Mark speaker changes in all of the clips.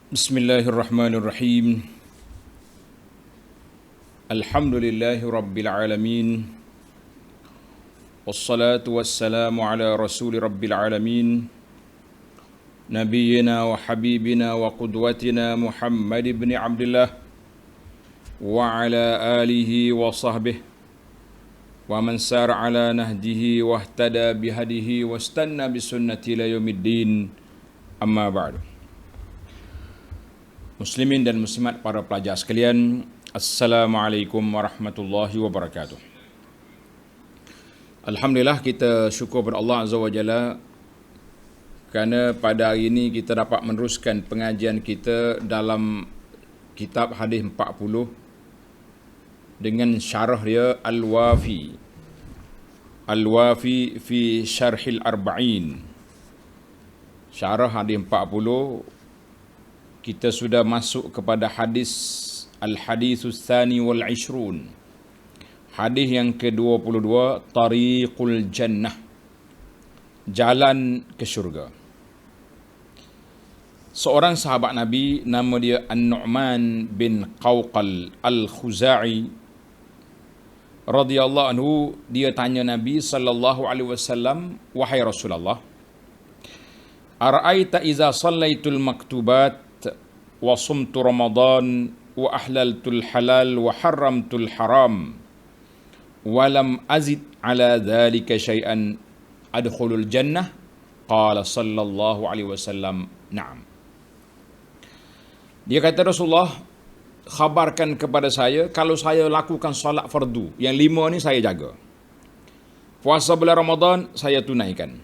Speaker 1: Bismillahirrahmanirrahim. Alhamdulillahi rabbil alamin. Wassalatu wassalamu ala rasuli rabbil alamin. Nabiyyina wa habibina wa qudwatina Muhammad ibn Abdullah wa ala alihi wa sahbihi wa man sar ala nahdihi wa ihtada bihadihi wa istanna bisunnati ila yaumiddin. Amma ba'du. Muslimin dan muslimat, para pelajar sekalian, Assalamualaikum warahmatullahi wabarakatuh. Alhamdulillah, kita syukur kepada Allah Azza wa Jalla kerana pada hari ini kita dapat meneruskan pengajian kita dalam kitab hadis 40 dengan syarah dia Al-Wafi fi Syarhil Arba'in. Syarah hadis 40, kita sudah masuk kepada hadis Al-Haditsus Tsani wal Ishrun. Hadis yang ke-22, Tariqul Jannah, jalan ke syurga. Seorang sahabat Nabi, nama dia An-Nu'man bin Qawqal Al-Khuza'i radhiyallahu anhu, dia tanya Nabi sallallahu alaihi wasallam, wahai Rasulullah, ara'aita iza sallaitul maktubat wa sumtu Ramadan wa ahlaltul halal wa haramtul haram wa lam azid ala dhalika syai'an adkhulul jannah? Qala sallallahu alaihi wasallam, na'am. Dia kata, Rasulullah, khabarkan kepada saya kalau saya lakukan solat fardu yang 5 ni saya jaga, puasa bulan Ramadan saya tunaikan,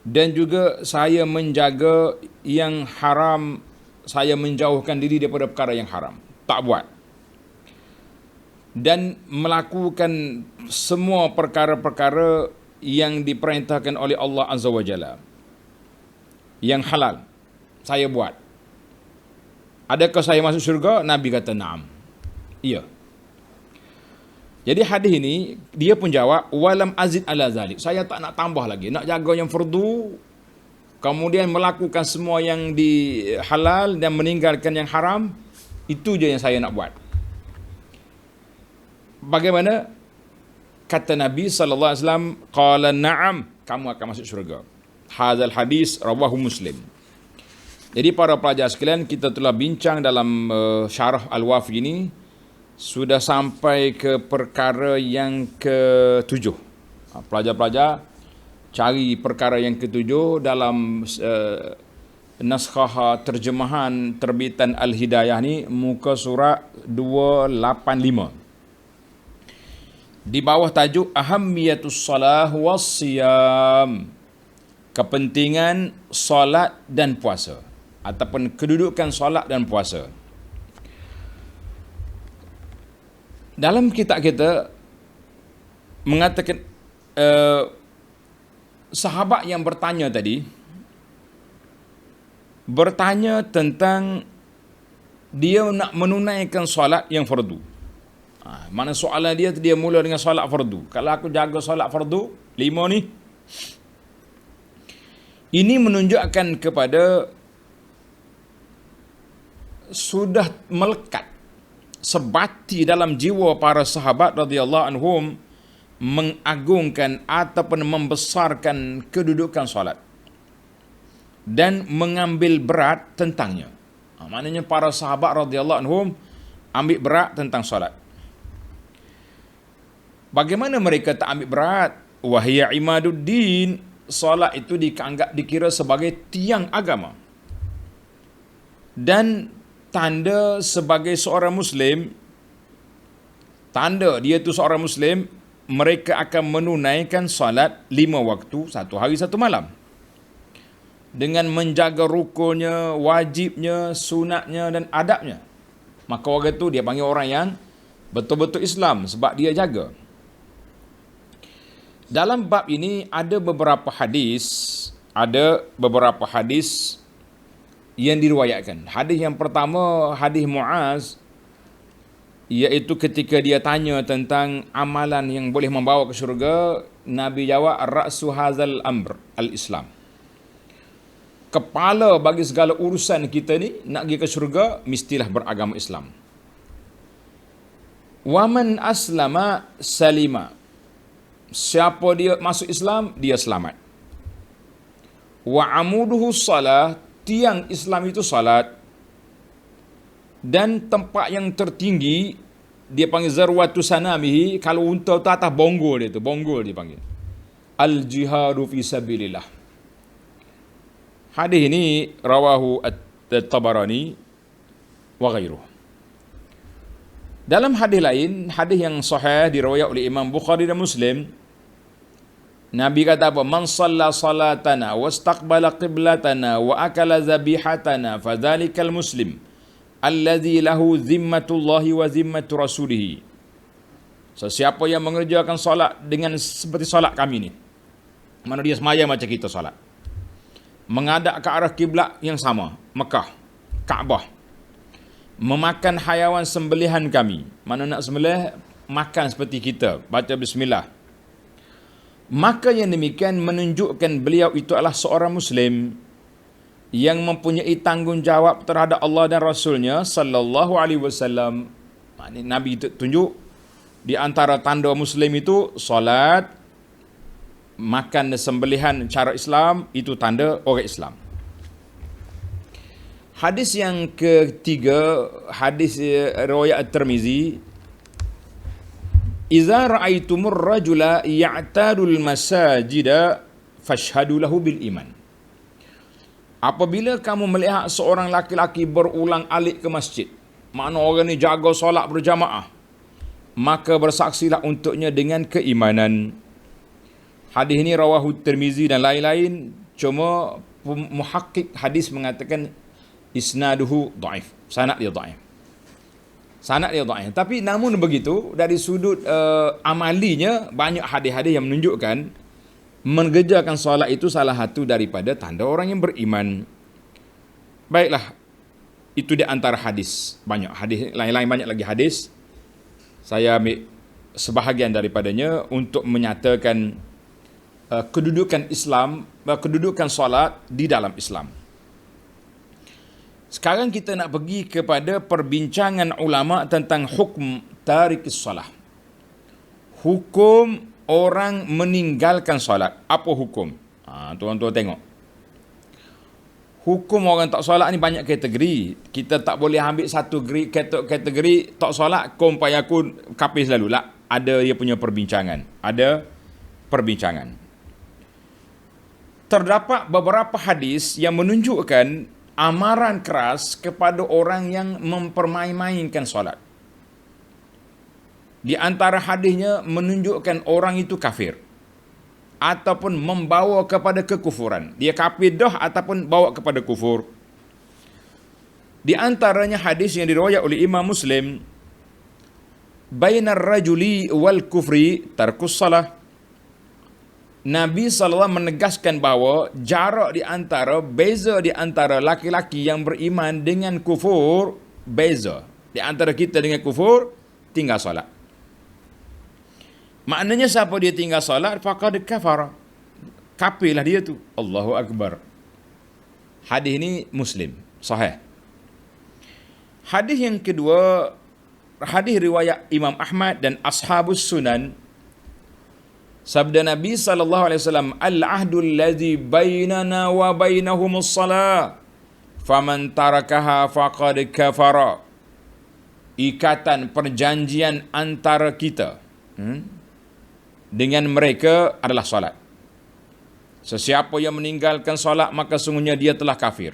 Speaker 1: dan juga saya menjaga yang haram, saya menjauhkan diri daripada perkara yang haram, tak buat, dan melakukan semua perkara-perkara yang diperintahkan oleh Allah Azza wa Jalla, yang halal saya buat. Adakah saya masuk syurga? Nabi kata, na'am, iya. Jadi hadis ini dia pun jawab, walam azid ala zalik, saya tak nak tambah lagi, nak jaga yang fardu, kemudian melakukan semua yang halal dan meninggalkan yang haram, itu je yang saya nak buat. Bagaimana? Kata Nabi sallallahu alaihi wasallam, qala na'am, kamu akan masuk syurga. Hadzal hadis rawahu Muslim. Jadi para pelajar sekalian, kita telah bincang dalam syarah Al-Wafi ini, sudah sampai ke perkara yang ke-7. Pelajar-pelajar cari perkara yang ke-7 dalam naskah terjemahan terbitan Al-Hidayah ni, muka surat 285. Di bawah tajuk Ahammiyatus Salah was Siyam, kepentingan solat dan puasa, ataupun kedudukan solat dan puasa. Dalam kitab kita mengatakan sahabat yang bertanya tadi bertanya tentang dia nak menunaikan solat yang fardu. Mana soalan dia mula dengan solat fardu. Kalau aku jaga solat fardu 5 ni, ini menunjukkan kepada sudah melekat sebati dalam jiwa para sahabat radhiyallahu anhum mengagungkan ataupun membesarkan kedudukan solat dan mengambil berat tentangnya. Maknanya para sahabat radhiyallahu anhum ambil berat tentang solat. Bagaimana mereka tak ambil berat? Wahya imaduddin, solat itu dikira sebagai tiang agama dan tanda sebagai seorang Muslim, tanda dia tu seorang Muslim, mereka akan menunaikan salat 5 waktu, 1 hari 1 malam, dengan menjaga rukunnya, wajibnya, sunatnya dan adabnya. Maka orang itu dia panggil orang yang betul-betul Islam, sebab dia jaga. Dalam bab ini ada beberapa hadis yang diriwayatkan. Hadis yang pertama, hadis Muaz, iaitu ketika dia tanya tentang amalan yang boleh membawa ke syurga, Nabi jawab, ra'su hazal amr al-Islam. kepala bagi segala urusan kita ni, nak pergi ke syurga, mestilah beragama Islam. Waman aslama salima. Siapa dia masuk Islam, dia selamat. Wa amuduhu salah, tiang Islam itu salat. Dan tempat yang tertinggi, dia panggil zarwatu sanamihi, kalau unta tu atas bonggol dia tu, bonggol dia panggil. Al-jihadu fi sabilillah. Hadis ini rawahu at-Tabarani wa ghairuh. Dalam hadis lain, hadis yang sahih diriwayat oleh Imam Bukhari dan Muslim, Nabi kata apa? Man shalla salatana wastaqbala qiblatana wa akala zabihatana fadzalikal muslim alladzi lahu zimmatullahi wa zimmatu rasulih. Sesiapa yang mengerjakan solat dengan seperti solat kami ni, mana dia semaya macam kita solat, menghadap ke arah kiblat yang sama, Mekah, Kaabah, memakan hayawan sembelihan kami, mana nak sembelih makan seperti kita, baca bismillah, maka yang demikian menunjukkan beliau itu adalah seorang Muslim yang mempunyai tanggungjawab terhadap Allah dan Rasulnya sallallahu alaihi wasallam. Nabi tunjuk di antara tanda Muslim itu solat, makan dan sembelihan cara Islam, itu tanda orang Islam. Hadis yang ketiga, hadis riwayat At-Tirmizi, "Idza ra'aitumur rajula ya'tadul masajida fashhadu lahu bil iman." Apabila kamu melihat seorang laki-laki berulang alik ke masjid, makna orang ni jaga solat berjamaah, maka bersaksilah untuknya dengan keimanan. Hadis ini rawahu Tirmizi dan lain-lain, cuma muhakkik hadis mengatakan isnaduhu dhaif, sanad dia dhaif. Sanad dia dhaif. Tapi namun begitu, dari sudut amalinya, banyak hadis-hadis yang menunjukkan mengerjakan solat itu salah satu daripada tanda orang yang beriman. Baiklah, itu di antara hadis. Banyak hadis lain-lain, banyak lagi hadis. Saya ambil sebahagian daripadanya untuk menyatakan kedudukan Islam, kedudukan solat di dalam Islam. Sekarang kita nak pergi kepada perbincangan ulama tentang hukum tarikis solah. Hukum orang meninggalkan solat. Apa hukum? Tuan-tuan tengok. Hukum orang tak solat ni banyak kategori. Kita tak boleh ambil satu kategori tak solat, kum payakun kafir selalu. Lah, ada dia punya perbincangan. Ada perbincangan. Terdapat beberapa hadis yang menunjukkan amaran keras kepada orang yang mempermain-mainkan solat. Di antara hadisnya menunjukkan orang itu kafir ataupun membawa kepada kekufuran. Dia kafir dah ataupun bawa kepada kufur. Di antaranya hadis yang diriwayat oleh Imam Muslim, bainar rajuli wal kufri tarkus salah. Nabi SAW menegaskan bahawa jarak di antara, beza di antara laki-laki yang beriman dengan kufur, beza. Di antara kita dengan kufur, tinggal solat. Maknanya siapa dia tinggal solat, faqad kafara. Kafirlah dia tu. Allahu Akbar. Hadis ini Muslim, sahih. Hadis yang kedua, hadis riwayat Imam Ahmad dan Ashabus Sunan. Sabda Nabi SAW, "Al-ahdu alladhi bainana wa bainahumus salah, faman tarakaha faqad kafara." Ikatan perjanjian antara kita dengan mereka adalah solat. Sesiapa yang meninggalkan solat, maka sungguhnya dia telah kafir.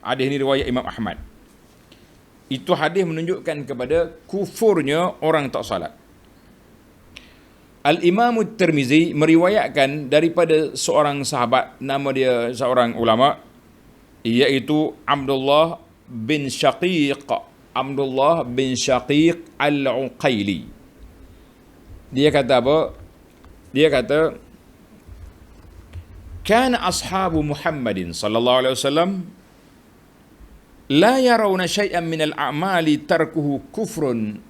Speaker 1: Hadis ini riwayat Imam Ahmad. Itu hadis menunjukkan kepada kufurnya orang tak solat. Al-Imam Tirmizi meriwayatkan daripada seorang sahabat, nama dia seorang ulama, iaitu Abdullah bin Shaqiq. Abdullah bin Shaqiq Al-Uqaili. Dia kata apa? Dia kata, "Kana ashabu Muhammadin sallallahu alaihi wasallam la yarawna syai'an min al-a'mali tarkuhu kufrun."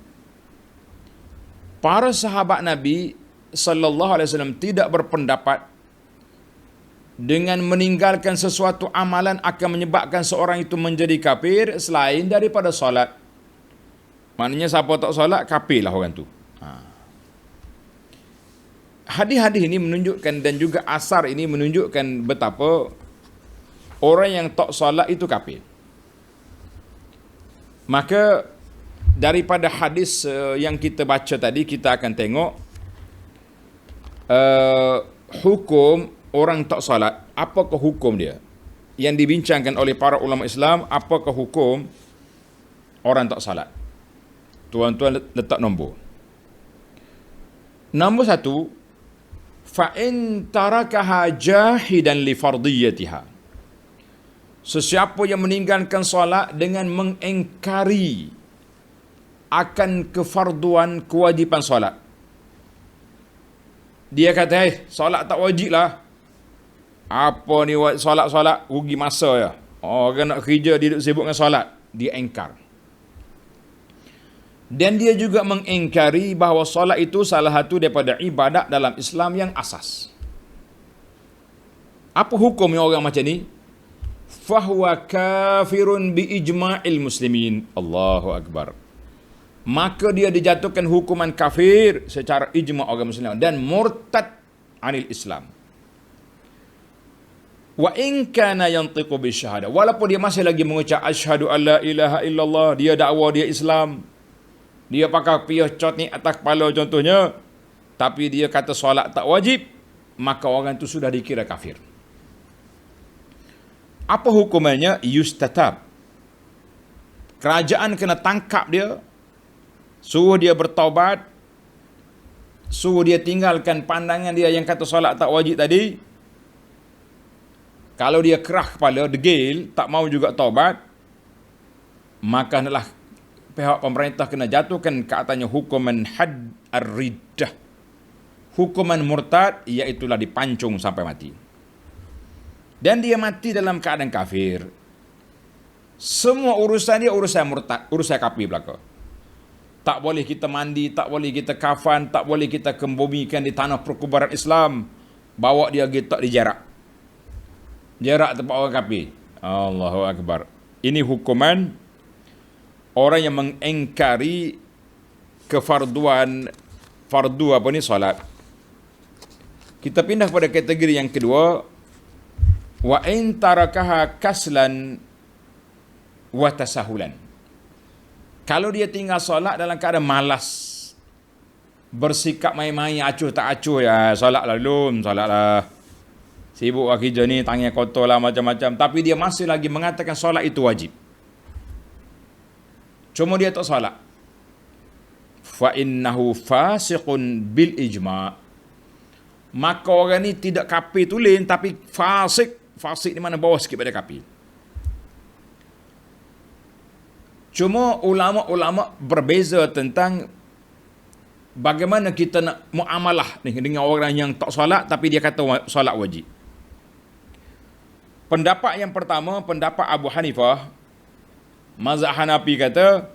Speaker 1: Para sahabat Nabi sallallahu alaihi wasallam tidak berpendapat dengan meninggalkan sesuatu amalan akan menyebabkan seorang itu menjadi kafir selain daripada solat. Maknanya siapa tak solat, kafir lah orang tu. Hadis-hadis ini menunjukkan dan juga asar ini menunjukkan betapa orang yang tak solat itu kafir. Maka daripada hadis yang kita baca tadi, kita akan tengok hukum orang tak salat. Apakah hukum dia? Yang dibincangkan oleh para ulama Islam, apakah hukum orang tak salat? Tuan-tuan letak nombor. Nombor 1, fa in tarakaha jahidan li fardiyatiha. Sesiapa yang meninggalkan solat dengan mengingkari akan kefarduan kewajipan solat. Dia kata, solat tak wajib lah. Apa ni solat-solat, rugi masa ya. Orang nak kerja, dia duduk sibuk dengan solat. Dia ingkar. Dan dia juga mengingkari bahawa solat itu salah satu daripada ibadat dalam Islam yang asas. Apa hukumnya orang macam ni? Fahuwa kafirun bi ijma'il muslimin. Allahu Akbar. Maka dia dijatuhkan hukuman kafir secara ijma' orang Muslim dan murtad anil Islam. Wa in kana yantiqu bisyahada, walaupun dia masih lagi mengucap asyhadu alla ilaha illallah, dia dakwa dia Islam, dia pakai piyah cot ni atas kepala contohnya, tapi dia kata solat tak wajib, maka orang itu sudah dikira kafir. Apa hukumannya? Yustatab. Kerajaan kena tangkap dia, suruh dia bertaubat, suruh dia tinggalkan pandangan dia yang kata solat tak wajib tadi. Kalau dia kerah kepala, degil, tak mau juga taubat, maka adalah pihak pemerintah kena jatuhkan ke atasnya hukuman had ar-riddah. Hukuman murtad, iaitulah dipancung sampai mati. Dan dia mati dalam keadaan kafir. Semua urusan dia urusan murtad, urusan kafir belaka. Tak boleh kita mandi, tak boleh kita kafan, tak boleh kita kembumikan di tanah perkuburan Islam. Bawa dia letak di jarak. Jarak tempat orang kafir. Allahu Akbar. Ini hukuman orang yang mengingkari kefarduan, fardu apa ni, solat. Kita pindah pada kategori yang kedua. Wa in tarakaha kaslan wa tasahulan. Kalau dia tinggal solat dalam keadaan malas, bersikap main-main, acuh tak acuh, ya solat lah belum, solat lah. Sibuk lah kerja ni, tangan kotor lah, macam-macam. Tapi dia masih lagi mengatakan solat itu wajib. Cuma dia tak solat. Fa innahu fasiqun bil ijma'. Maka orang ni tidak kafir tulen, tapi fasik. Fasik di mana bawah sikit pada kafir. Cuma ulama-ulama berbeza tentang bagaimana kita nak muamalah ni dengan orang yang tak solat tapi dia kata solat wajib. Pendapat yang pertama, pendapat Abu Hanifah, mazhab Hanafi kata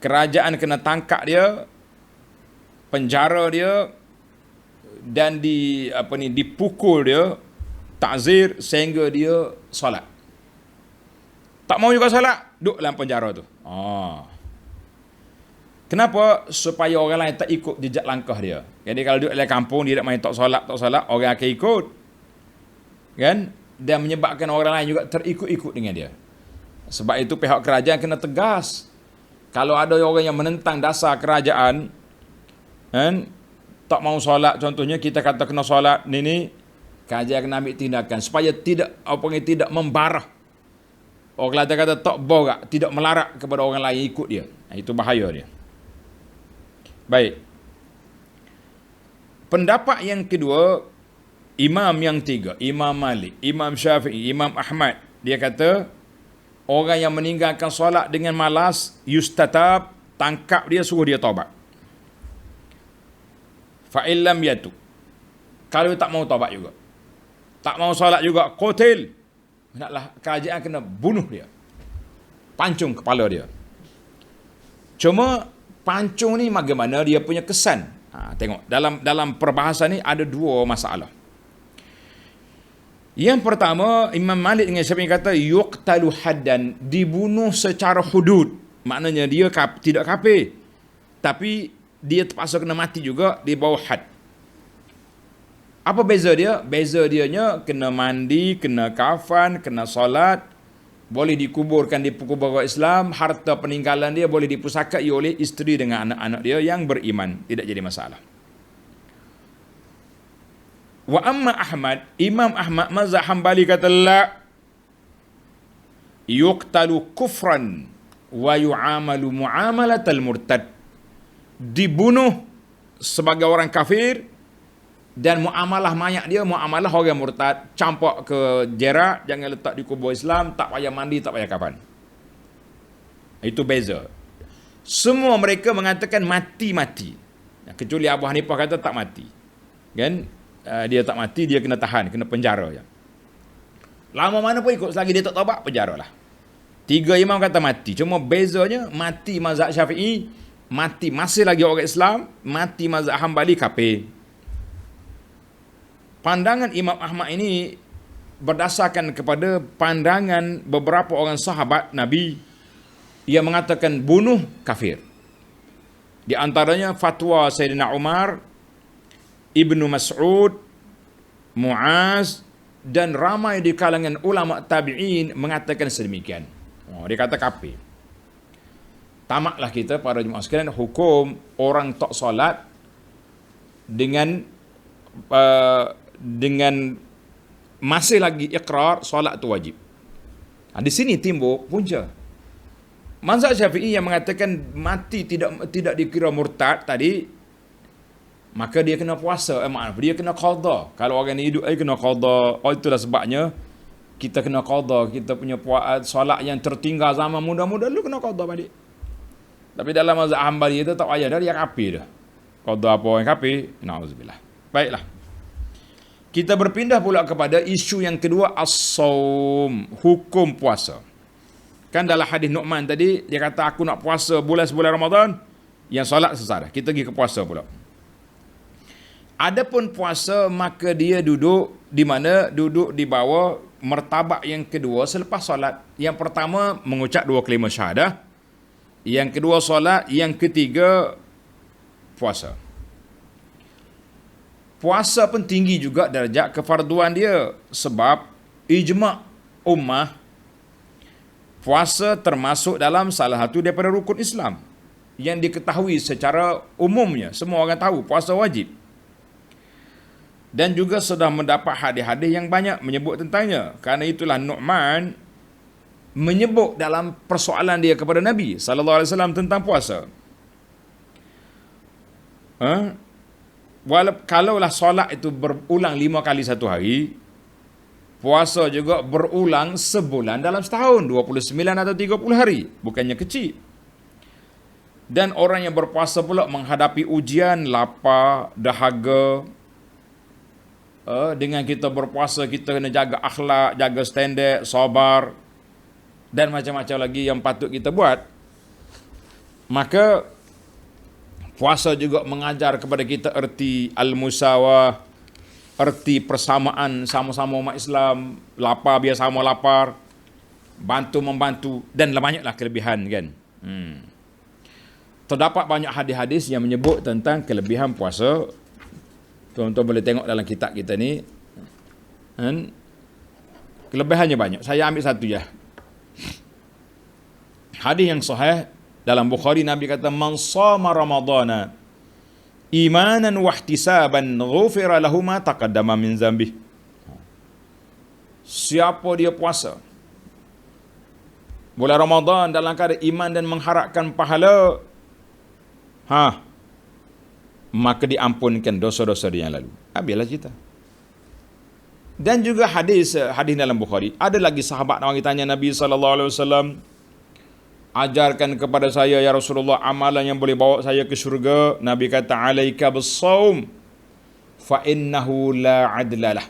Speaker 1: kerajaan kena tangkap dia, penjara dia dan dipukul dia, takzir sehingga dia solat. Tak mau juga solat, duduk dalam penjara tu. Kenapa? Supaya orang lain tak ikut jejak langkah dia. Jadi kalau duduk dalam kampung, dia tak main tak solat, orang akan ikut. Kan? Dan menyebabkan orang lain juga terikut-ikut dengan dia. Sebab itu pihak kerajaan kena tegas. Kalau ada orang yang menentang dasar kerajaan, kan, tak mau solat, contohnya kita kata kena solat ni, kerajaan kena ambil tindakan supaya tidak membarah. Orang lain kata tak borak, tidak melarat kepada orang lain ikut dia. Itu bahaya dia. Baik. Pendapat yang kedua, imam yang tiga, Imam Malik, Imam Syafi'i, Imam Ahmad, dia kata orang yang meninggalkan solat dengan malas, yustatab, tangkap dia, suruh dia taubat. Fa illam yatub. Kalau tak mau taubat juga, tak mau solat juga, qutil. Naklah kerajaan kena bunuh dia, pancung kepala dia. Cuma pancung ni bagaimana dia punya kesan? Tengok dalam perbahasan ni ada dua masalah. Yang pertama, Imam Malik dengan Syafi'i kata yuqtalu haddan, dibunuh secara hudud. Maknanya dia tidak kafir, tapi dia terpaksa kena mati juga di bawah had. Apa beza dia? Beza dianya kena mandi, kena kafan, kena solat, boleh dikuburkan di kubur Islam, harta peninggalan dia boleh dipusakai oleh isteri dengan anak-anak dia yang beriman, tidak jadi masalah. Wa amma Ahmad, Imam Ahmad mazhab Hambali kata la, yuqtalu kufran wa yu'amalu muamalatal murtad, dibunuh sebagai orang kafir dan muamalah mayat dia muamalah orang murtad, campak ke jerak, jangan letak di kubur Islam, tak payah mandi, tak payah kafan. Itu beza. Semua mereka mengatakan mati-mati, kecuali Abu Hanifah kata tak mati, kan? Dia tak mati, dia kena tahan, kena penjara ya. Lama mana pun ikut, selagi dia tak taubat, penjara lah. 3 imam kata mati, cuma bezanya mati mazhab Syafi'i, mati masih lagi orang Islam, mati mazhab Hambali kafir. Pandangan Imam Ahmad ini berdasarkan kepada pandangan beberapa orang sahabat Nabi yang mengatakan bunuh kafir. Di antaranya fatwa Sayyidina Umar, Ibnu Mas'ud, Muaz, dan ramai di kalangan ulama tabi'in mengatakan sedemikian. Dia kata kafir. Tamaklah kita para jemaah sekalian, hukum orang tak solat dengan masih lagi ikrar solat tu wajib. Di sini timbul punca. Mazhab Syafi'i yang mengatakan mati tidak dikira murtad tadi, maka dia kena puasa, dia kena qada. Kalau orang ni hidup kena qada. Itulah sebabnya kita kena qada. Kita punya solat yang tertinggal zaman muda-muda lu kena qada balik. Tapi dalam mazhab Hambali itu tak payah dah, dia kafir dah. Qada apa orang kafir? Nauzubillah. Baiklah. Kita berpindah pula kepada isu yang kedua, as-saum, hukum puasa. Kan dalam hadis Nu'man tadi dia kata aku nak puasa sebulan Ramadan, yang solat sesara. Kita pergi ke puasa pula. Adapun puasa, maka dia duduk di mana? Duduk di bawah martabak yang kedua selepas solat. Yang pertama mengucap 2 kalimah syahadah, yang kedua solat, yang ketiga puasa. Puasa pun tinggi juga darjat kefarduan dia, sebab ijma' ummah puasa termasuk dalam salah satu daripada rukun Islam yang diketahui secara umumnya, semua orang tahu puasa wajib. Dan juga sudah mendapat hadis-hadis yang banyak menyebut tentangnya. Karena itulah Nu'man menyebut dalam persoalan dia kepada Nabi SAW tentang puasa. Kalaulah solat itu berulang 5 kali satu hari, puasa juga berulang sebulan dalam setahun, 29 atau 30 hari. Bukannya kecil. Dan orang yang berpuasa pula menghadapi ujian, lapar, dahaga. Dengan kita berpuasa, kita kena jaga akhlak, jaga standard, sabar, dan macam-macam lagi yang patut kita buat. Maka puasa juga mengajar kepada kita erti al-musawah, erti persamaan, sama-sama umat Islam, lapar biar sama lapar, bantu-membantu, dan banyaklah kelebihan kan. Terdapat banyak hadis-hadis yang menyebut tentang kelebihan puasa. Tuan-tuan boleh tengok dalam kitab kita ni. Kelebihannya banyak. Saya ambil satu je. Hadis yang sahih dalam Bukhari, Nabi kata, "Man shama Ramadana imanan wa ihtisaban ghufira lahu ma taqaddama min dzambih." Siapa dia puasa bulan Ramadan dalam keadaan iman dan mengharapkan pahala, maka diampunkan dosa-dosa dia yang lalu. Habislah cerita. Dan juga hadis dalam Bukhari, ada lagi sahabat orang tanya Nabi SAW, ajarkan kepada saya ya Rasulullah amalan yang boleh bawa saya ke syurga. Nabi kata, alaika bis-saum fa innahu la adlalah.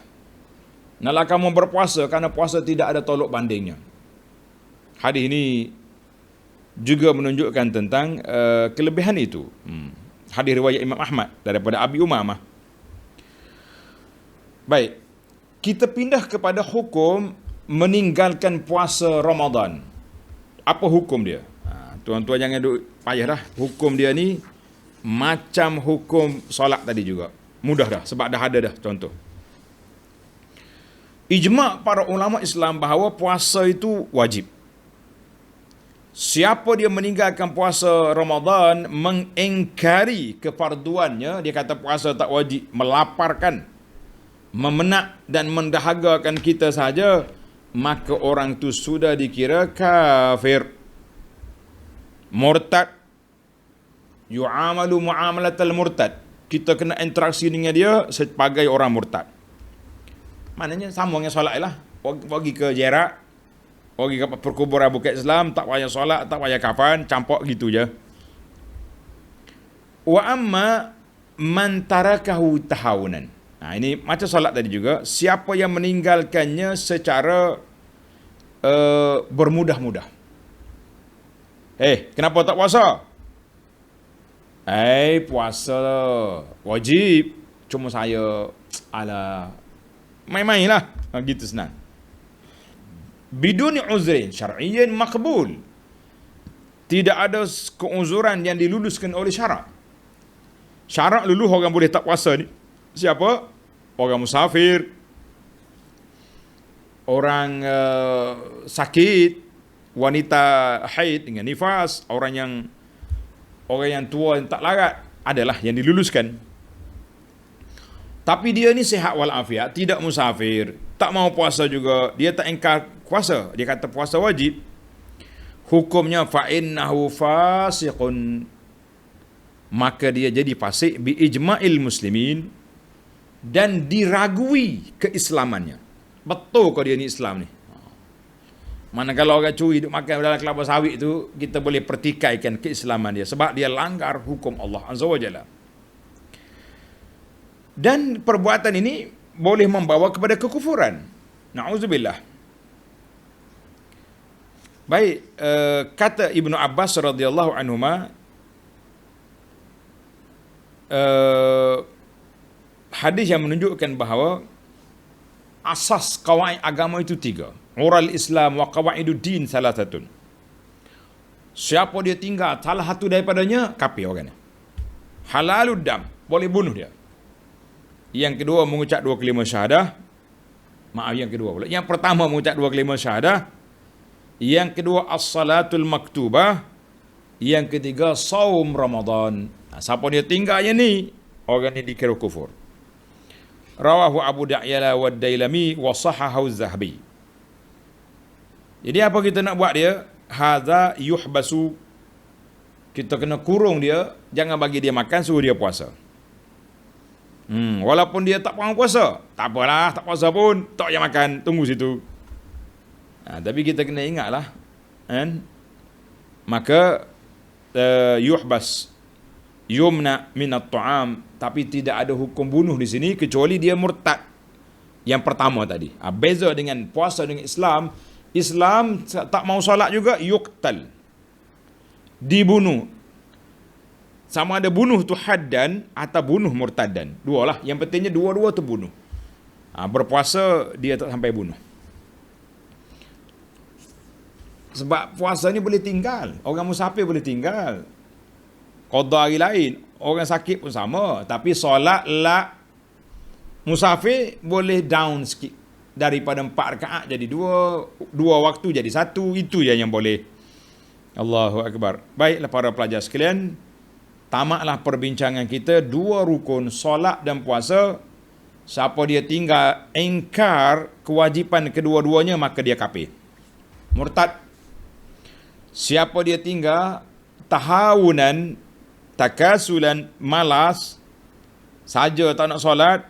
Speaker 1: Nalah kamu berpuasa, kerana puasa tidak ada tolok bandingnya. Hadis ini juga menunjukkan tentang kelebihan itu. Hadis riwayat Imam Ahmad daripada Abi Umamah. Baik, kita pindah kepada hukum meninggalkan puasa Ramadan. Apa hukum dia? Tuan-tuan jangan duk payah dah. Hukum dia ni macam hukum solat tadi juga. Mudah dah sebab dah ada dah contoh. Ijma' para ulama Islam bahawa puasa itu wajib. Siapa dia meninggalkan puasa Ramadan mengingkari kefarduannya, dia kata puasa tak wajib, melaparkan, memenak dan mendahagakan kita saja, maka orang tu sudah dikira kafir, murtad. Yu'amalu mu'amalatal murtad. Kita kena interaksi dengan dia sebagai orang murtad. Maknanya sama dengan solat lah. Pergi ke Jerak, pergi ke perkuburan Bukit Islam, tak payah solat, tak payah kafan, campur gitu je. Wa amma man tarakahu tahawunan. Ini macam solat tadi juga. Siapa yang meninggalkannya secara bermudah-mudah. Kenapa tak puasa? Puasa wajib. Cuma saya main-main lah. Gitu senang. Biduni uzrin syar'iyyin maqbul. Tidak ada keuzuran yang diluluskan oleh syarak. Syarak luluh orang boleh tak puasa ni. Siapa? Orang musafir, orang sakit, wanita haid dengan nifas, orang yang tua yang tak larat, adalah yang diluluskan. Tapi dia ni sihat walafiat, tidak musafir, tak mau puasa juga, dia tak ingkar puasa, dia kata puasa wajib. Hukumnya fa innahu fasiqun, maka dia jadi fasik bi ijma'il muslimin, dan diragui keislamannya. Betul kau dia ni Islam ni? Manakala orang curi duk makan dalam kelapa sawit tu, kita boleh pertikaikan keislaman dia sebab dia langgar hukum Allah Azza wa Jalla. Dan perbuatan ini boleh membawa kepada kekufuran. Na'udzubillah. Baik, kata Ibnu Abbas radhiyallahu anhuma, hadis yang menunjukkan bahawa asas kawaid agama itu 3. Ural Islam wa qawaiduddin salasatun. Siapa dia tinggal salah satu daripadanya, kafir orangnya. Halalud dam, boleh bunuh dia. Yang kedua mengucap 2 kalimah syahadah. Yang kedua pula. Yang pertama mengucap 2 kalimah syahadah. Yang kedua as-salatul maktubah. Yang ketiga saum Ramadan. Siapa dia tinggal yang ni, orang ni dikira kufur. Rawahu Abu Da'yala wa Dailami wa sahahahu Az-Zahabi. Jadi apa kita nak buat dia? Hadza yuhbasu. Kita kena kurung dia, jangan bagi dia makan, suruh dia puasa. Walaupun dia tak faham puasa, tak apalah, tak puasa pun, tak payah makan, tunggu situ. Tapi kita kena ingatlah, kan? Maka yuhbas, yumna minat ta'am, tapi tidak ada hukum bunuh di sini kecuali dia murtad. Yang pertama tadi. Beza dengan puasa dengan Islam, Islam tak mau solat juga yuqtal, dibunuh. Sama ada bunuh tu haddan atau bunuh murtadan. Dua lah. Yang pentingnya dua-dua tu bunuh. Berpuasa dia tak sampai bunuh. Sebab puasa ni boleh tinggal. Orang musafir boleh tinggal. Qada hari lain. Orang sakit pun sama. Tapi solat la. Musafir boleh down sikit. Daripada 4 rakaat jadi 2. 2 waktu jadi 1. Itu je yang boleh. Allahu Akbar. Baiklah para pelajar sekalian. Tamatlah perbincangan kita 2 rukun solat dan puasa. Siapa dia tinggal ingkar kewajipan kedua-duanya, maka dia kafir, murtad. Siapa dia tinggal tahawunan, takasulan, malas saja tak nak solat,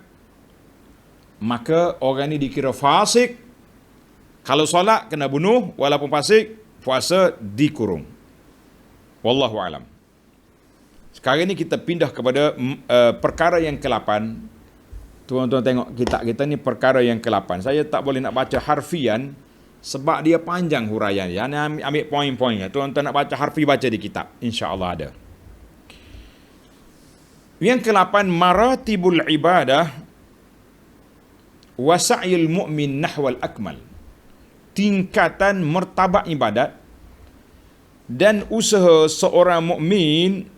Speaker 1: maka orang ni dikira fasik. Kalau solat kena bunuh, walaupun fasik, puasa dikurung. Wallahu alam. Sekarang ni kita pindah kepada perkara yang ke-8. Tuan-tuan tengok kitab kita ni perkara yang ke-8. Saya tak boleh nak baca harfian sebab dia panjang huraian dia. Ambil poin-poinnya. Tuan-tuan nak baca harfi, baca di kitab. InsyaAllah ada. Yang ke-8, maratibul ibadah wa sa'yil mu'min nahwal akmal, tingkatan martabat ibadat dan usaha seorang mukmin,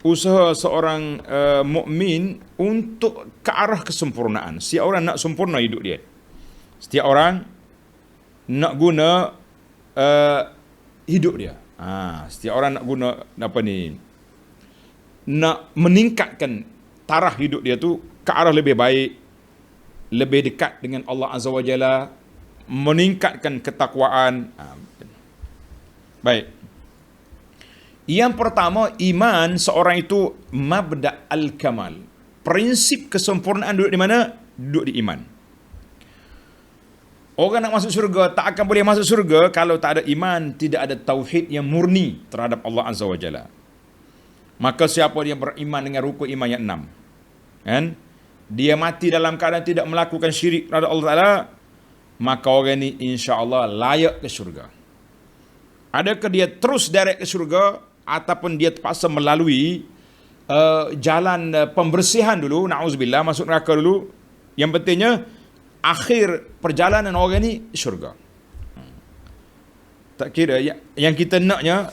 Speaker 1: usaha seorang mukmin untuk ke arah kesempurnaan. Setiap orang nak sempurna hidup dia. Setiap orang nak guna hidup dia. Setiap orang nak guna nak meningkatkan taraf hidup dia tu ke arah lebih baik, lebih dekat dengan Allah Azza wa Jalla, meningkatkan ketakwaan. Baik. Yang pertama, iman seorang itu mabda' al-kamal. Prinsip kesempurnaan duduk di mana? Duduk di iman. Orang nak masuk syurga tak akan boleh masuk syurga kalau tak ada iman, tidak ada tauhid yang murni terhadap Allah Azza wa Jalla. Maka siapa dia beriman dengan rukun iman yang 6, kan? Dia mati dalam keadaan tidak melakukan syirik kepada Allah Ta'ala, maka orang ni insya-Allah layak ke syurga. Adakah dia terus direct ke syurga ataupun dia terpaksa melalui jalan pembersihan dulu, na'udzubillah, masuk neraka dulu? Yang pentingnya akhir perjalanan orang ni syurga. Tak kira yang kita naknya,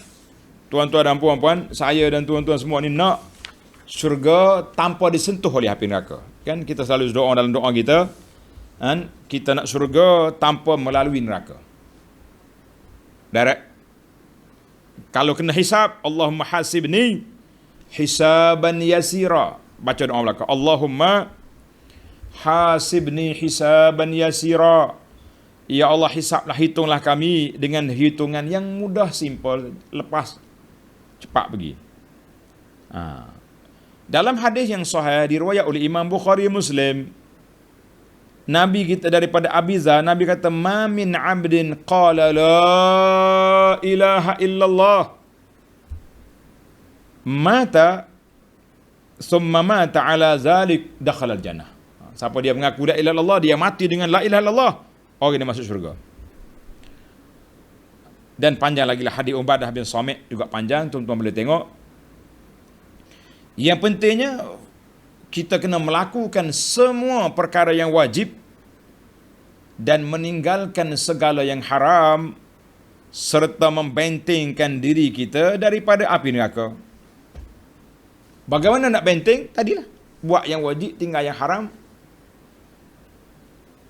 Speaker 1: tuan-tuan dan puan-puan, saya dan tuan-tuan semua ni nak syurga tanpa disentuh oleh api neraka. Kan kita selalu doa dalam doa kita, kan, kita nak syurga tanpa melalui neraka. Direct. Kalau kena hisab, Allahumma hasibni hisaban yasira. Baca doa belakang, Allahumma hasibni hisaban yasira. Ya Allah, hisablah, hitunglah kami dengan hitungan yang mudah, simple, lepas cepat pergi. Dalam hadis yang sahih diriwayat oleh Imam Bukhari Muslim, Nabi kita daripada Abi Dzar, Nabi kata, "Ma min 'abdin qala la ilaha illallah mata summa mata ala zalik dakhala al-jannah." Siapa dia mengaku la ilaha illallah, dia mati dengan la ilaha illallah, orang dia masuk syurga. Dan panjang lagi lah hadis Ubadah bin Samit, juga panjang, tuan-tuan boleh tengok. Yang pentingnya kita kena melakukan semua perkara yang wajib dan meninggalkan segala yang haram, serta membentengkan diri kita daripada api neraka. Bagaimana nak benteng? Tadilah, buat yang wajib, tinggal yang haram.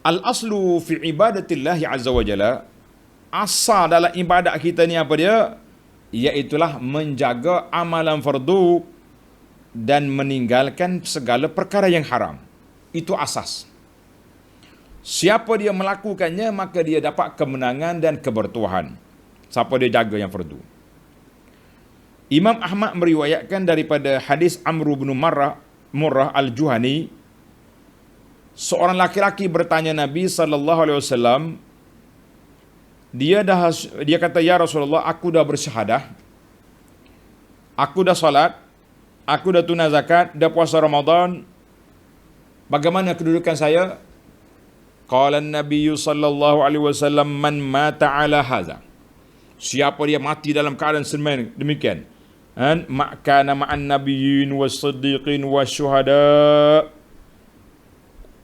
Speaker 1: Al-aslu fi ibadatillahi azza wa jalla, asal dalam ibadat kita ni apa dia? Iaitulah menjaga amalan fardu dan meninggalkan segala perkara yang haram. Itu asas. Siapa dia melakukannya, maka dia dapat kemenangan dan kebertuahan. Siapa dia jaga yang fardu. Imam Ahmad meriwayatkan daripada hadis Amr bin Murrah al-Juhani, seorang laki-laki bertanya Nabi SAW, dia kata, "Ya Rasulullah, aku dah bersyahadah, aku dah salat, aku dah tunai zakat, dah puasa Ramadan, bagaimana kedudukan saya?" Qala an-nabiy sallallahu alaihi wasallam, "Man mata ala hadza." Siapa dia mati dalam keadaan demikian, kana ma'an nabiyyin was-siddiqin wasyuhada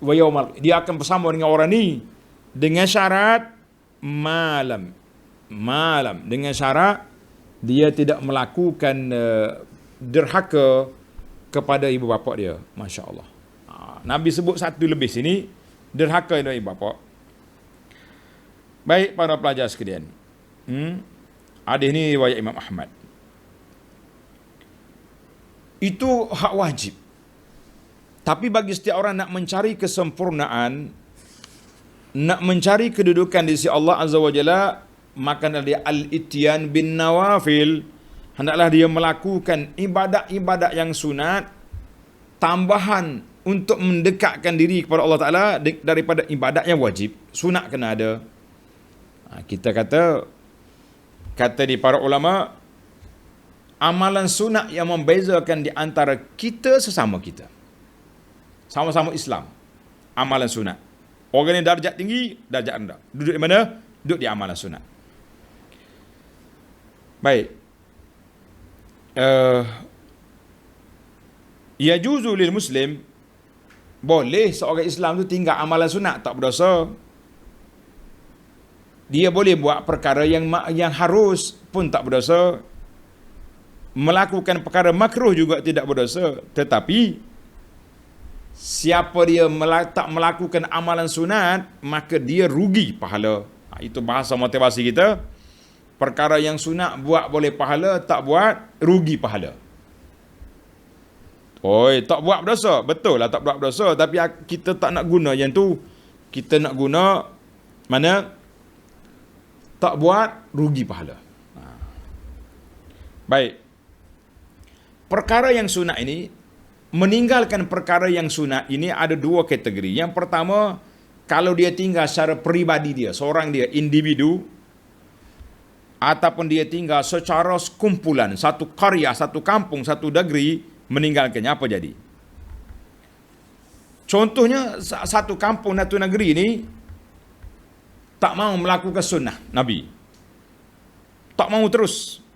Speaker 1: wa yaumal, dia akan bersama dengan orang ni dengan syarat malam, dengan syarat dia tidak melakukan derhaka kepada ibu bapa dia. Masya Allah. Nabi sebut satu lebih sini, derhaka kepada ibu bapa. Baik para pelajar sekalian, hadis ni riwayat Imam Ahmad. Itu hak wajib. Tapi bagi setiap orang nak mencari kesempurnaan, nak mencari kedudukan di sisi Allah Azza wa Jalla, maka dia al-ityan bin nawafil. Hendaklah dia melakukan ibadat-ibadat yang sunat, tambahan untuk mendekatkan diri kepada Allah Ta'ala daripada ibadat yang wajib. Sunat kena ada. Kita kata di para ulama, amalan sunat yang membezakan di antara kita sesama kita. Sama-sama Islam, amalan sunat. Orang yang darjat tinggi, darjat rendah. Duduk di mana? Duduk di amalan sunat. Baik. Yajuzu lil muslim, Boleh seorang Islam tu tinggal amalan sunat, tak berdosa. Dia boleh buat perkara yang harus pun tak berdosa. Melakukan perkara makruh juga tidak berdosa. Tetapi siapa dia tak melakukan amalan sunat, maka dia rugi pahala. Itu bahasa motivasi kita. Perkara yang sunat buat boleh pahala, tak buat rugi pahala. Tak buat berdosa. Betul lah tak buat berdosa, tapi kita tak nak guna yang tu. Kita nak guna mana tak buat rugi pahala. Baik. Perkara yang sunat ini, meninggalkan perkara yang sunat ini ada dua kategori. Yang pertama, kalau dia tinggal secara peribadi dia, seorang dia, individu, ataupun dia tinggal secara kumpulan, satu karya, satu kampung, satu negeri, meninggalkannya, apa jadi? Contohnya, satu kampung, satu negeri ini tak mau melakukan sunnah Nabi. Tak mau terus.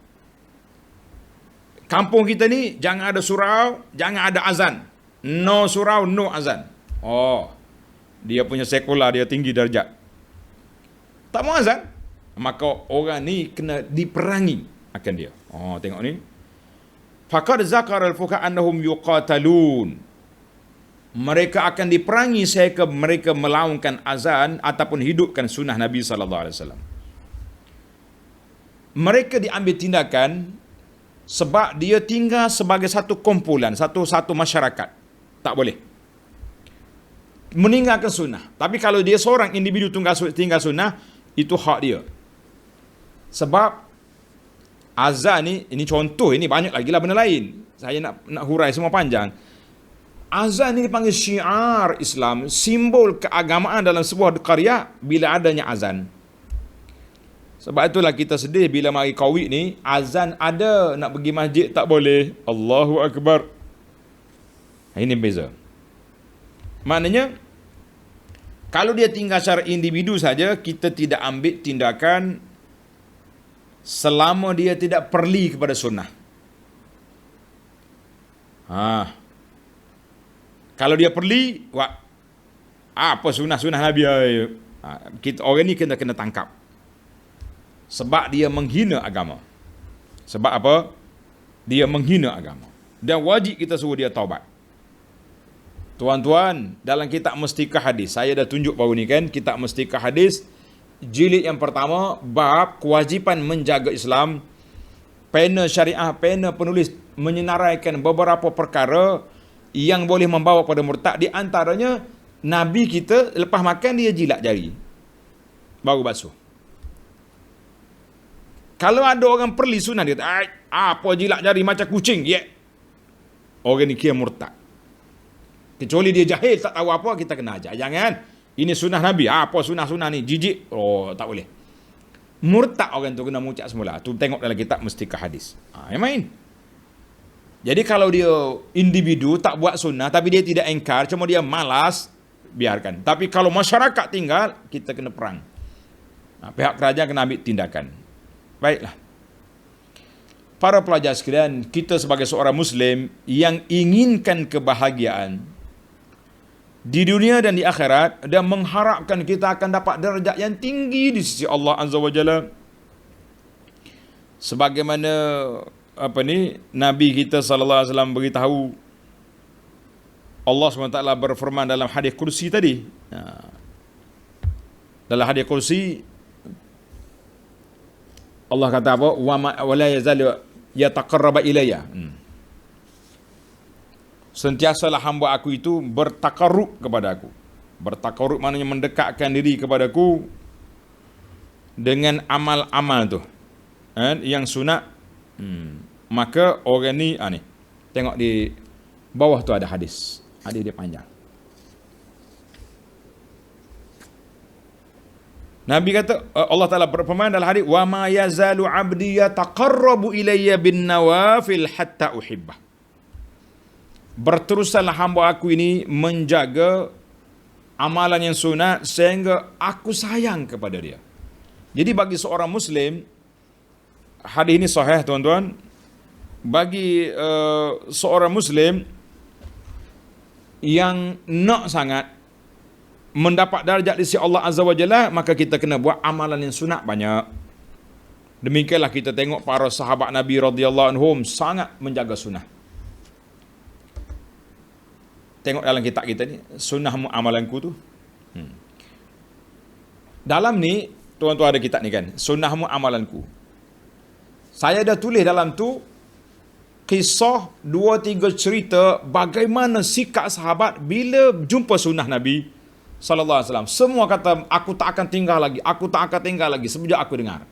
Speaker 1: Kampung kita ni jangan ada surau, jangan ada azan. No surau, no azan. Dia punya sekular, dia tinggi darjat. Tak mau azan. Maka orang ni kena diperangi akan dia. Tengok ni. Faqad zakara al-fuqaha annahum yuqatalun. Mereka akan diperangi sehingga mereka melaungkan azan ataupun hidupkan sunnah Nabi sallallahu alaihi wasallam. Mereka diambil tindakan sebab dia tinggal sebagai satu kumpulan, satu masyarakat. Tak boleh meninggalkan sunnah. Tapi kalau dia seorang individu tinggal sunnah, itu hak dia. Sebab azan ni, ini contoh, ini banyak lagi lah benda lain. Saya nak hurai semua panjang. Azan ni dipanggil syiar Islam, simbol keagamaan dalam sebuah karya bila adanya azan. Sebab itulah kita sedih bila mari Covid ni, azan ada, nak pergi masjid tak boleh. Allahu Akbar. Ini beza. Maknanya, kalau dia tinggal secara individu saja, kita tidak ambil tindakan selama dia tidak perli kepada sunnah. Kalau dia perli, apa sunnah-sunnah Nabi? Kita orang ni kena tangkap. Sebab dia menghina agama. Sebab apa? Dia menghina agama. Dan wajib kita suruh dia taubat. Tuan-tuan, dalam kitab Mustikah Hadis, saya dah tunjuk baru ni kan, kitab Mustikah Hadis, jilid yang pertama, bab kewajipan menjaga Islam. Panel syariah, panel penulis menyenaraikan beberapa perkara yang boleh membawa pada murtad. Di antaranya, Nabi kita lepas makan dia jilat jari, baru basuh. Kalau ada orang perli sunnah, dia kata, apa jilat jari macam kucing? Orang ni kira murtad. Kecuali dia jahil, tak tahu apa, kita kena ajar. Jangan, ini sunnah Nabi. Apa sunnah-sunnah ni? Jijik. Tak boleh. Murtad orang tu kena mengucap semula. Tu tengok dalam kitab Mustikah Hadis. Yang main. Jadi kalau dia individu tak buat sunnah, tapi dia tidak engkar, cuma dia malas, biarkan. Tapi kalau masyarakat tinggal, kita kena perang. Pihak kerajaan kena ambil tindakan. Baiklah. Para pelajar sekalian, kita sebagai seorang Muslim yang inginkan kebahagiaan di dunia dan di akhirat, dan mengharapkan kita akan dapat darjat yang tinggi di sisi Allah Azza wa Jalla, sebagaimana Nabi kita sallallahu alaihi wasallam beritahu, Allah SWT berfirman dalam hadis kursi tadi. Dalam hadis kursi Allah kata apa? Wa la yazalu yataqarraba ilayya. Sentiasalah hamba aku itu bertakarrub kepada aku. Bertakarrub maknanya mendekatkan diri kepadaku dengan amal-amal tu. Yang sunat. Maka orang ni, tengok di bawah tu ada hadis. Hadis dia panjang. Nabi kata, Allah Ta'ala berfirman dalam hadis, wa ma yazalu 'abdi yataqarrabu ilayya bin nawafil hatta uhibbah. Berteruslah hamba aku ini menjaga amalan yang sunat sehingga aku sayang kepada dia. Jadi bagi seorang Muslim, hadis ini sahih tuan-tuan, bagi seorang Muslim yang nak sangat mendapat darjat di sisi Allah Azza wa Jalla, maka kita kena buat amalan yang sunat banyak. Demikianlah kita tengok para sahabat Nabi radhiyallahu anhum sangat menjaga sunnah. Tengok dalam kitab kita ni, sunnahmu amalanku tu. Dalam ni, tuan-tuan ada kitab ni kan, sunnahmu amalanku. Saya dah tulis dalam tu kisah 2-3 cerita bagaimana sikap sahabat bila jumpa sunnah Nabi sallallahu alaihi wasallam. Semua kata, aku tak akan tinggal lagi, aku tak akan tinggal lagi sejak aku dengar.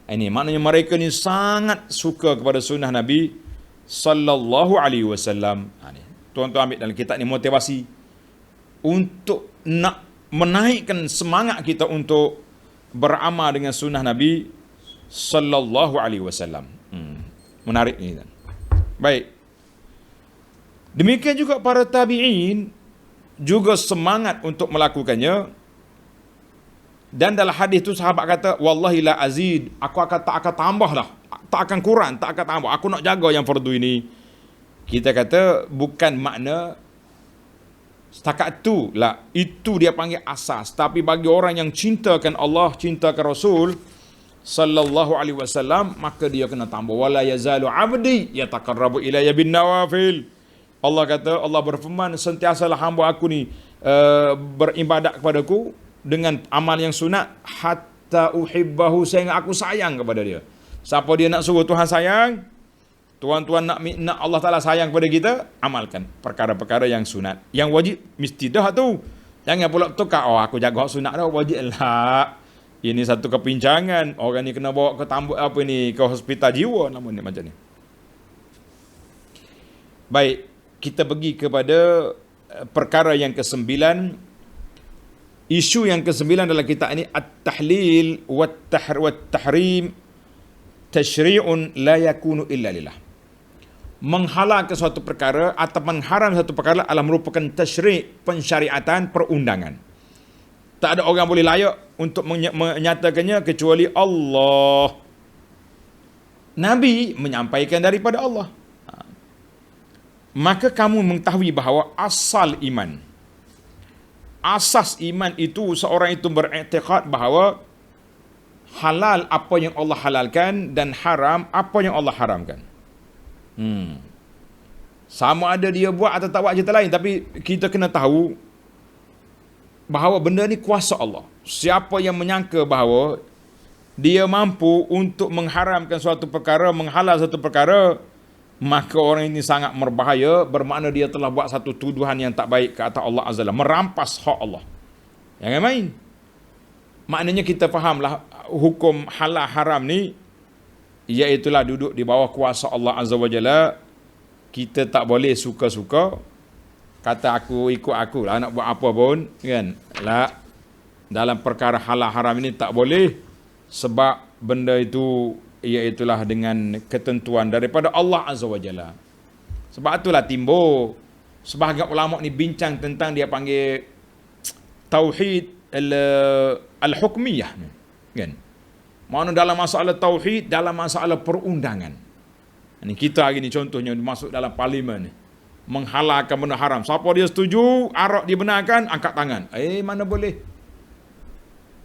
Speaker 1: Ini maknanya mereka ni sangat suka kepada sunnah Nabi sallallahu alaihi wasallam. Tuan-tuan ambil dalam kitab ni motivasi untuk nak menaikkan semangat kita untuk beramal dengan sunnah Nabi sallallahu alaihi wasallam. Menarik ni. Baik. Demikian juga para tabi'in juga semangat untuk melakukannya. Dan dalam hadis tu sahabat kata, wallahi la azid, aku tak akan tambah dah, tak akan kurang, tak akan tambah, aku nak jaga yang fardu ini. Kita kata bukan makna setakat tu lah, itu dia panggil asas. Tapi bagi orang yang cintakan Allah, cintakan Rasul sallallahu alaihi wasallam, maka dia kena tambah. Wala yazalu abdi yataqarrabu ilayya bin nawafil. Allah kata, Allah berfirman, sentiasalah hamba aku ni beribadat kepadaku dengan amal yang sunat hatta uhibbahu, sehingga aku sayang kepada dia. Siapa dia nak suruh Tuhan sayang, tuan-tuan nak Allah Ta'ala sayang kepada kita, amalkan perkara-perkara yang sunat. Yang wajib mesti dah tu. Jangan pula tukar, aku jaga sunat dah, wajib lah. Ini satu kepincangan, orang ni kena bawa ke apa ni, ke hospital jiwa, nama ni macam ni. Baik, kita pergi kepada perkara yang ke-9. Isu yang ke-9 dalam kitab ini, at-tahlil wat-tahrim tashri'un la yakunu illa lillah. Menghalalkan suatu perkara atau mengharam satu perkara adalah merupakan tashri', pensyariatan, perundangan. Tak ada orang boleh layak untuk menyatakannya kecuali Allah. Nabi menyampaikan daripada Allah. Maka kamu mengetahui bahawa asal iman, asas iman itu, seorang itu beriktikad bahawa halal apa yang Allah halalkan dan haram apa yang Allah haramkan. Sama ada dia buat atau tak buat cerita lain, tapi kita kena tahu bahawa benda ni kuasa Allah. Siapa yang menyangka bahawa dia mampu untuk mengharamkan suatu perkara, menghalal satu perkara, maka orang ini sangat berbahaya, bermakna dia telah buat satu tuduhan yang tak baik ke atas Allah Azza wa Jalla, merampas hak Allah. Jangan main. Maknanya kita fahamlah hukum halal haram ni, iaitulah duduk di bawah kuasa Allah Azza wa Jalla. Kita tak boleh suka-suka kata aku ikut aku lah, nak buat apa pun kan. Lah, dalam perkara halal haram ini tak boleh, sebab benda itu iaitulah dengan ketentuan daripada Allah Azza wa Jalla. Sebab itulah timbul sebahagian ulama ni bincang tentang, dia panggil tauhid al-hukmiyah kan. Mana dalam masalah tauhid, dalam masalah perundangan. Ini kita hari ni contohnya masuk dalam parlimen ni, menghalalkan benda haram. Siapa dia setuju arak dibenarkan, angkat tangan. Mana boleh.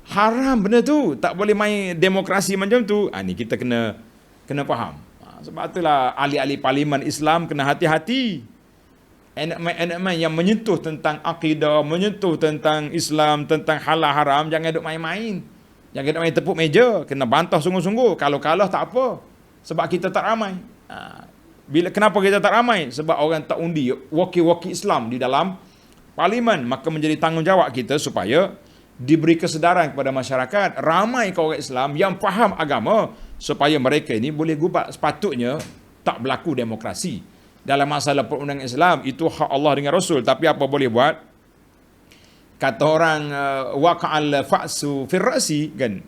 Speaker 1: Haram benda tu, tak boleh main demokrasi macam tu. Ni kita kena faham. Sebab itulah ahli-ahli parlimen Islam kena hati-hati. Enak-enak yang menyentuh tentang akidah, menyentuh tentang Islam, tentang halal haram, jangan duk main-main. Jangan duk main tepuk meja, kena bantah sungguh-sungguh. Kalau kalah tak apa, sebab kita tak ramai. Kenapa kita tak ramai? Sebab orang tak undi wakil-wakil Islam di dalam parlimen. Maka menjadi tanggungjawab kita supaya diberi kesedaran kepada masyarakat, ramai orang Islam yang faham agama, supaya mereka ini boleh gubat. Sepatutnya tak berlaku demokrasi dalam masalah perundangan Islam. Itu hak Allah dengan Rasul. Tapi apa boleh buat? Kata orang waqa'al fa'su fir ra'si kan,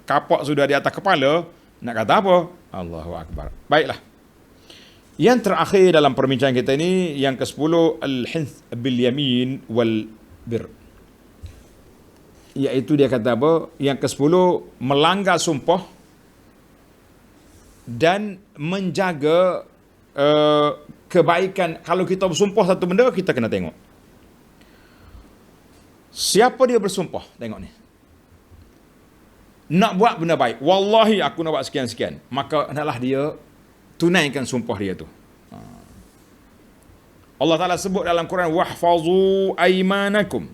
Speaker 1: kapak sudah di atas kepala, nak kata apa? Allahu akbar. Baiklah. Yang terakhir dalam perbincangan kita ini, yang ke-10, al-hinth bil yamin wal bir. Iaitu dia kata apa? Yang ke-10, melanggar sumpah dan menjaga kebaikan. Kalau kita bersumpah satu benda, kita kena tengok. Siapa dia bersumpah? Tengok ni. Nak buat benda baik. Wallahi aku nak buat sekian-sekian. Maka hendaklah dia tunaikan sumpah dia tu. Allah Ta'ala sebut dalam Quran, wahfazu aimanakum.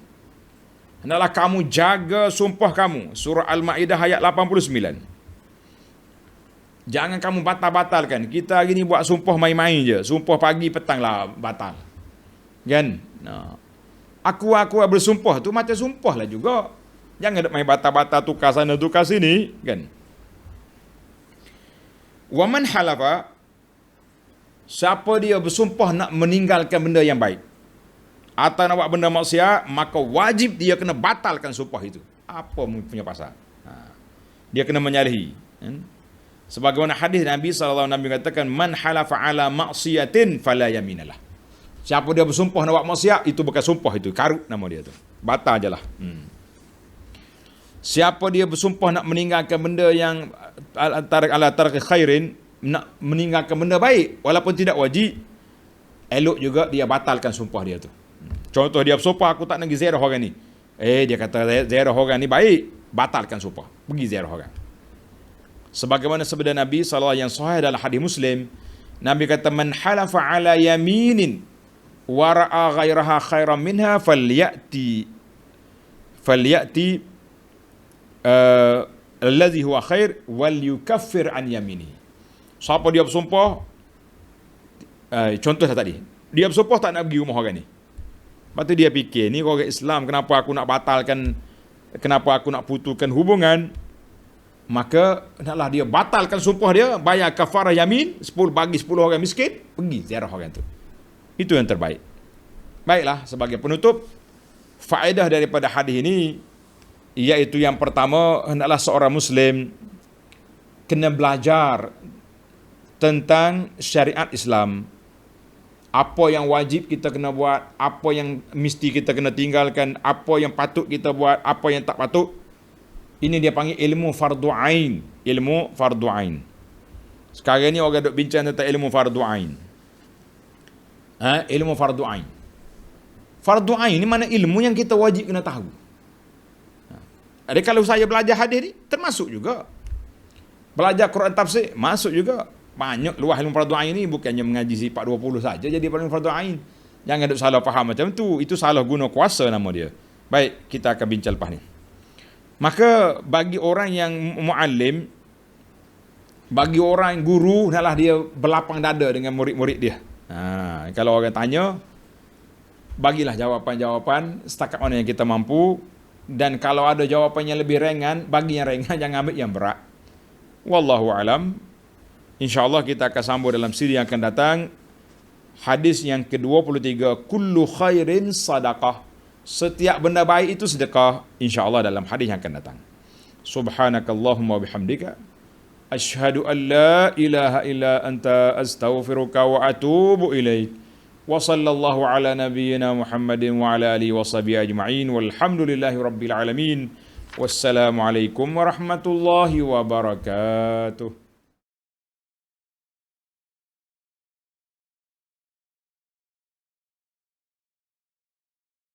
Speaker 1: Hendaklah kamu jaga sumpah kamu. Surah Al-Ma'idah ayat 89. Jangan kamu batal-batalkan. Kita hari ni buat sumpah main-main je. Sumpah pagi petang lah batal. Kan? Aku bersumpah tu macam sumpah lah juga. Jangan main batal-batal tukar sana tukar sini. Kan? Wa man halafa, siapa dia bersumpah nak meninggalkan benda yang baik atau nak buat benda maksiat, maka wajib dia kena batalkan sumpah itu. Apa punya pasal? Dia kena menyalahi. Sebagaimana hadis Nabi SAW, Nabi katakan, man halafa ala maksiatin fala yaminalah. Siapa dia bersumpah nak buat maksiat, itu bukan sumpah, itu karut nama dia tu. Batal je lah. Siapa dia bersumpah nak meninggalkan benda yang ala tarikh khairin, nak meninggalkan benda baik walaupun tidak wajib, elok juga dia batalkan sumpah dia tu. Contoh dia bersumpah, aku tak nak pergi ziarah orang ni. Dia kata ziarah orang ni baik, batalkan sumpah, pergi ziarah orang. Sebagaimana sabda Nabi SAW yang sahih dalam hadis Muslim, Nabi kata, man halafa ala yaminin wa ra'a ghairaha khairan minha falyati allazi huwa khair wal yukaffir an yaminihi. Siapa dia bersumpah, contoh saya tadi, dia bersumpah tak nak pergi rumah orang ni. Lepas tu dia fikir, ni orang Islam, kenapa aku nak batalkan, kenapa aku nak putuskan hubungan? Maka hendaklah dia batalkan sumpah dia, bayar kafarah yamin, 10 bagi 10 orang miskin, pergi ziarah orang tu. Itu yang terbaik. Baiklah, sebagai penutup, faedah daripada hadis ini, iaitu yang pertama, hendaklah seorang Muslim kena belajar tentang syariat Islam. Apa yang wajib kita kena buat, apa yang mesti kita kena tinggalkan, apa yang patut kita buat, apa yang tak patut. Ini dia panggil ilmu fardu ain. Ilmu fardu ain. Sekarang ni orang duk bincang tentang ilmu fardu ain. Ilmu fardu ain. Fardu ain ni mana ilmu yang kita wajib kena tahu. Jadi kalau saya belajar hadis ni, termasuk juga. Belajar Quran tafsir, masuk juga. Banyak luah ilmu fardu ain ni, bukannya mengaji sifat 20 saja jadi ilmu fardu ain. Jangan duk salah faham macam tu. Itu salah guna kuasa nama dia. Baik, kita akan bincang lepas ni. Maka bagi orang yang muallim, bagi orang guru, hendaklah dia berlapang dada dengan murid-murid dia. Kalau orang tanya, bagilah jawapan-jawapan setakat mana yang kita mampu. Dan kalau ada jawapan yang lebih ringan, bagi yang ringan, jangan ambil yang berat. Wallahu alam. InsyaAllah kita akan sambung dalam siri yang akan datang. Hadis yang ke-23, kullu khairin sadaqah. Setiap benda baik itu sedekah, insya-Allah dalam hadis yang akan datang. Subhanakallahumma bihamdika asyhadu an la ilaha illa anta astaghfiruka wa atubu ilaik. Wa sallallahu ala nabiyyina Muhammadin wa ala alihi wa sahbihi ajma'in walhamdulillahi rabbil alamin. Wassalamu alaikum warahmatullahi wabarakatuh.